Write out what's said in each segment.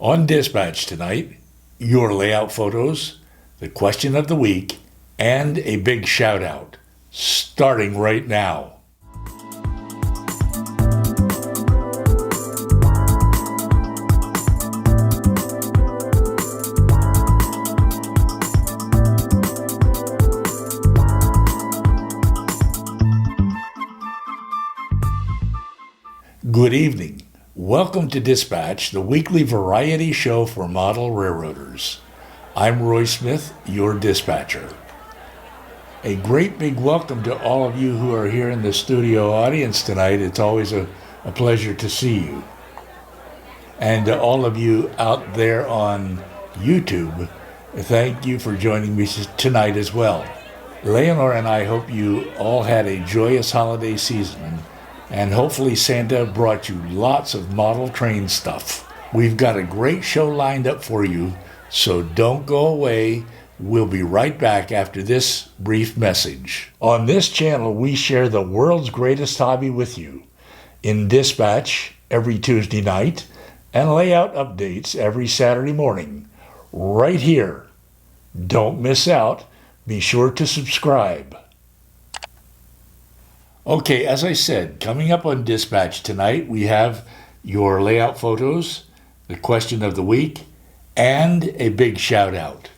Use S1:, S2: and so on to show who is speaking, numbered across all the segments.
S1: On Dispatch tonight, your layout photos, the question of the week, and a big shout out, starting right now. Good evening. Welcome to Dispatch, the weekly variety show for model railroaders. I'm Roy Smith, your dispatcher. A great big welcome to all of you who are here in the studio audience tonight. It's always a pleasure to see you. And to all of you out there on YouTube, thank you for joining me tonight as well. Leonor and I hope you all had a joyous holiday season, and hopefully Santa brought you lots of model train stuff. We've got a great show lined up for you, so don't go away. We'll be right back after this brief message. On this channel, we share the world's greatest hobby with you. In Dispatch every Tuesday night, and layout updates every Saturday morning, right here. Don't miss out. Be sure to subscribe. Okay, as I said, coming up on Dispatch tonight, we have your layout photos, the question of the week, and a big shout out.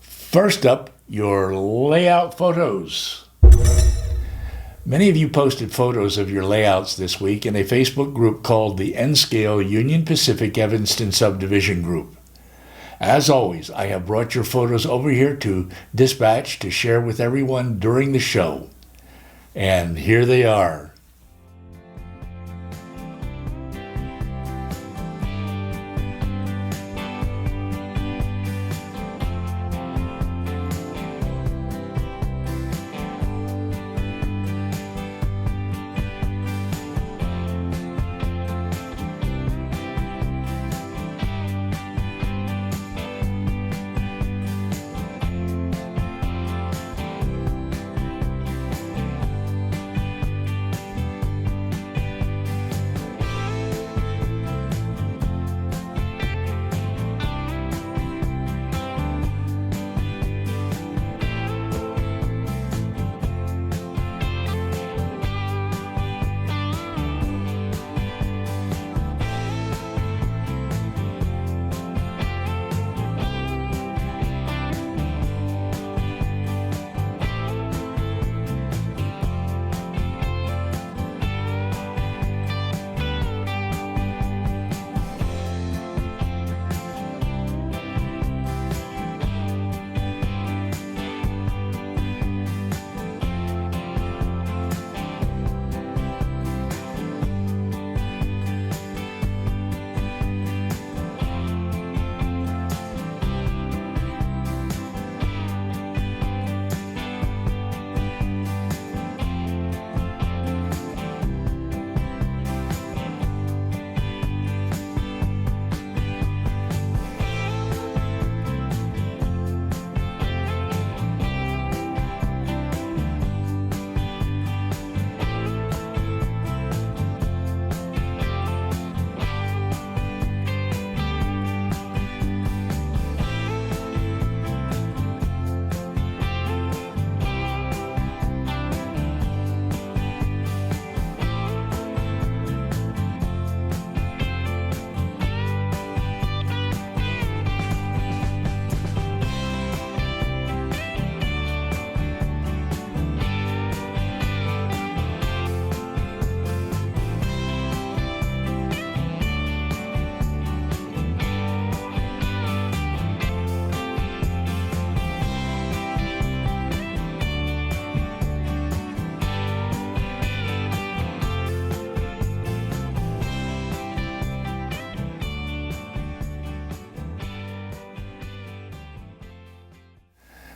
S1: First up, your layout photos. Many of you posted photos of your layouts this week in a Facebook group called the N-Scale Union Pacific Evanston Subdivision Group. As always, I have brought your photos over here to Dispatch to share with everyone during the show. And here they are.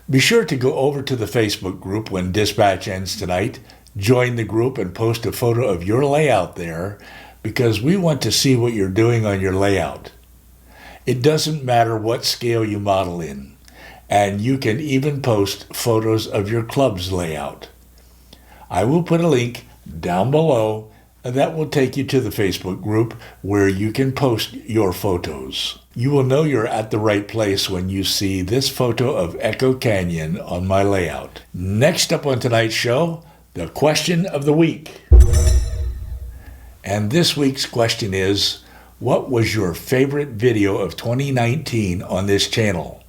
S1: Be sure to go over to the Facebook group when Dispatch ends tonight, join the group and post a photo of your layout there, because we want to see what you're doing on your layout. It doesn't matter what scale you model in, and you can even post photos of your club's layout. I will put a link down below That will take you to the Facebook group where you can post your photos. You will know you're at the right place when you see this photo of Echo Canyon on my layout. Next up on tonight's show, the question of the week. And this week's question is, what was your favorite video of 2019 on this channel?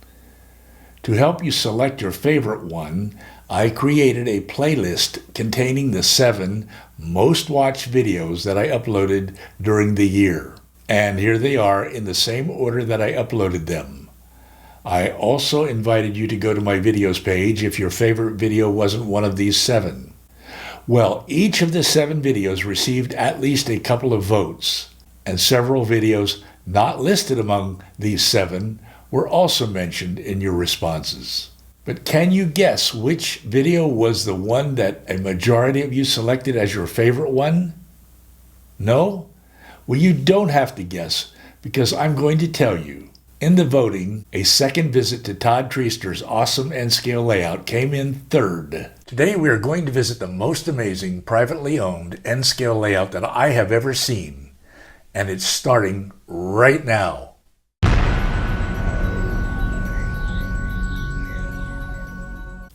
S1: To help you select your favorite one, I created a playlist containing the 7 most watched videos that I uploaded during the year. And here they are in the same order that I uploaded them. I also invited you to go to my videos page if your favorite video wasn't one of these 7. Well, each of the 7 videos received at least a couple of votes, and several videos not listed among these 7 were also mentioned in your responses. But can you guess which video was the one that a majority of you selected as your favorite one? No? Well, you don't have to guess, because I'm going to tell you. In the voting, a second visit to Todd Treaster's awesome N-scale layout came in third. Today we are going to visit the most amazing privately owned N-scale layout that I have ever seen. And it's starting right now.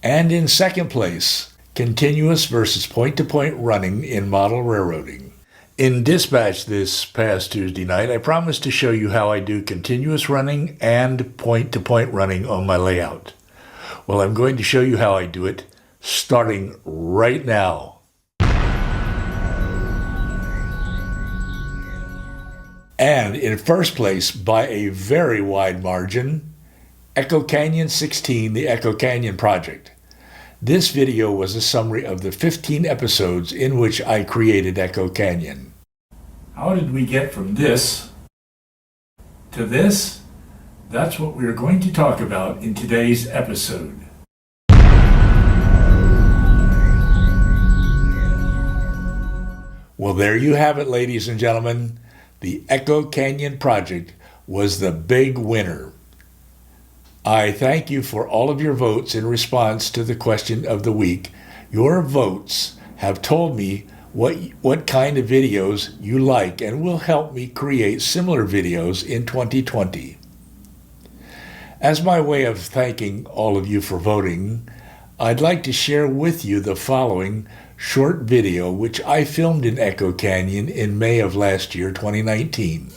S1: And in second place, continuous versus point-to-point running in model railroading. In dispatch this past Tuesday night, I promised to show you how I do continuous running and point-to-point running on my layout. Well, I'm going to show you how I do it, starting right now. And in first place, by a very wide margin, Echo Canyon 16, the Echo Canyon Project. This video was a summary of the 15 episodes in which I created Echo Canyon. How did we get from this to this? That's what we're going to talk about in today's episode. Well, there you have it, ladies and gentlemen. The Echo Canyon Project was the big winner. I thank you for all of your votes in response to the question of the week. Your votes have told me what kind of videos you like and will help me create similar videos in 2020. As my way of thanking all of you for voting, I'd like to share with you the following short video which I filmed in Echo Canyon in May of last year, 2019.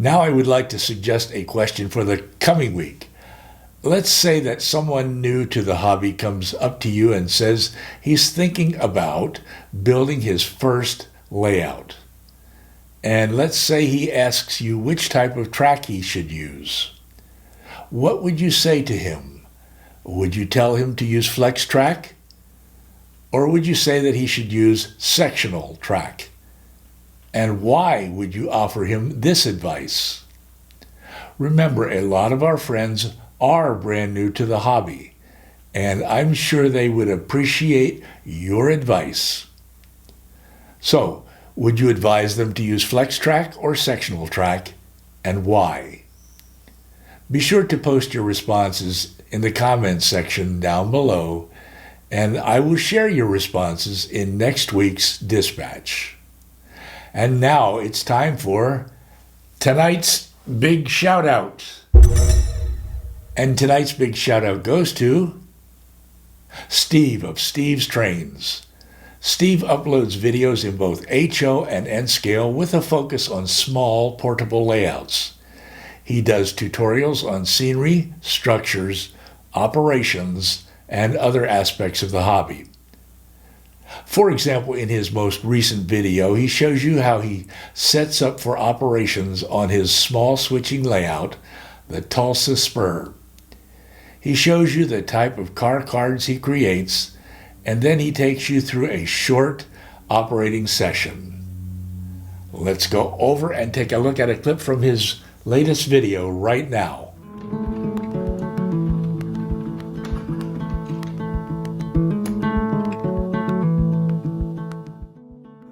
S1: Now I would like to suggest a question for the coming week. Let's say that someone new to the hobby comes up to you and says he's thinking about building his first layout. And let's say he asks you which type of track he should use. What would you say to him? Would you tell him to use flex track? Or would you say that he should use sectional track? And why would you offer him this advice? Remember, a lot of our friends are brand new to the hobby, and I'm sure they would appreciate your advice. So, would you advise them to use flex track or sectional track, and why? Be sure to post your responses in the comments section down below, and I will share your responses in next week's dispatch. And now it's time for tonight's big shout out. And tonight's big shout out goes to Steve of Steve's Trains. Steve uploads videos in both HO and N scale with a focus on small portable layouts. He does tutorials on scenery, structures, operations, and other aspects of the hobby. For example, in his most recent video, he shows you how he sets up for operations on his small switching layout, the Tulsa Spur. He shows you the type of car cards he creates, and then he takes you through a short operating session. Let's go over and take a look at a clip from his latest video right now.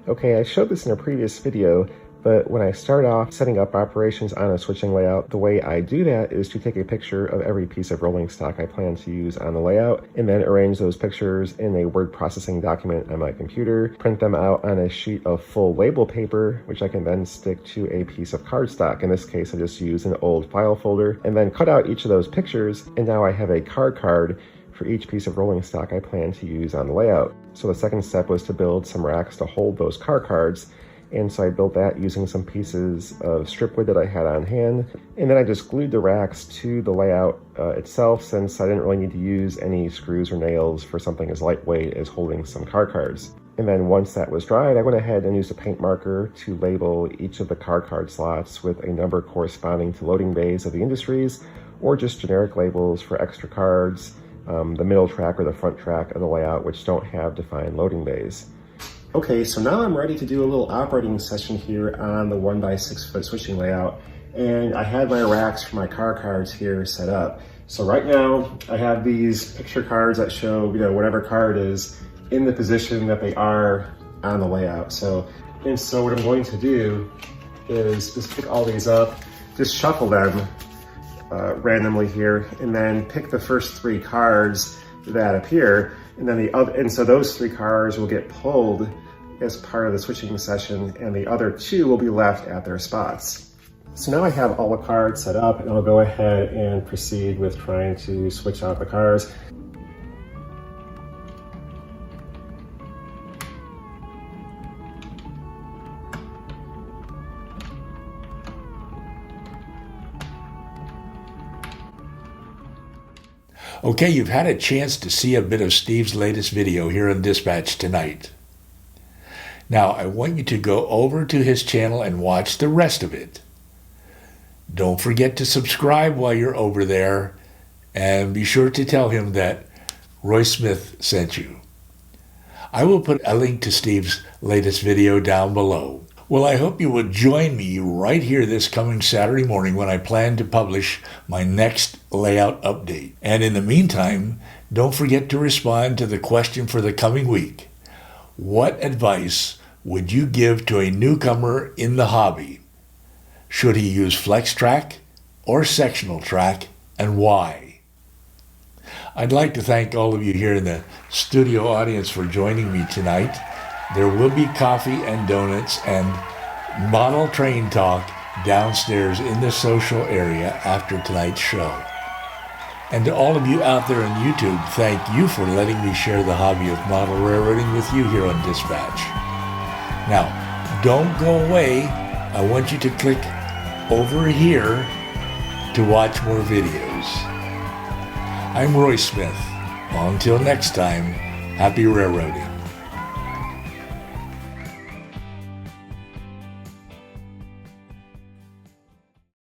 S2: Okay, I showed this in a previous video, but when I start off setting up operations on a switching layout, the way I do that is to take a picture of every piece of rolling stock I plan to use on the layout, and then arrange those pictures in a word processing document on my computer, print them out on a sheet of full label paper, which I can then stick to a piece of cardstock. In this case, I just use an old file folder, and then cut out each of those pictures, and now I have a card for each piece of rolling stock I plan to use on the layout. So the second step was to build some racks to hold those car cards, and so I built that using some pieces of strip wood that I had on hand, and then I just glued the racks to the layout itself, since I didn't really need to use any screws or nails for something as lightweight as holding some car cards. And then once that was dried, I went ahead and used a paint marker to label each of the car card slots with a number corresponding to loading bays of the industries, or just generic labels for extra cards, the middle track or the front track of the layout, which don't have defined loading bays. Okay, so now I'm ready to do a little operating session here on the 1x6 foot switching layout, and I had my racks for my car cards here set up. So right now I have these picture cards that show, whatever card is in the position that they are on the layout. So what I'm going to do is just pick all these up, just shuffle them randomly here, and then pick the first three cards that appear, and then so those three cards will get pulled as part of the switching session, and the other two will be left at their spots. So now I have all the cards set up, and I'll go ahead and proceed with trying to switch out the cards.
S1: Okay, you've had a chance to see a bit of Steve's latest video here on Dispatch tonight. Now, I want you to go over to his channel and watch the rest of it. Don't forget to subscribe while you're over there, and be sure to tell him that Roy Smith sent you. I will put a link to Steve's latest video down below. Well, I hope you will join me right here this coming Saturday morning when I plan to publish my next layout update. And in the meantime, don't forget to respond to the question for the coming week. What advice would you give to a newcomer in the hobby? Should he use flex track or sectional track, and why? I'd like to thank all of you here in the studio audience for joining me tonight. There will be coffee and donuts and model train talk downstairs in the social area after tonight's show. And to all of you out there on YouTube, thank you for letting me share the hobby of model railroading with you here on Dispatch. Now, don't go away. I want you to click over here to watch more videos. I'm Roy Smith. Until next time, happy railroading.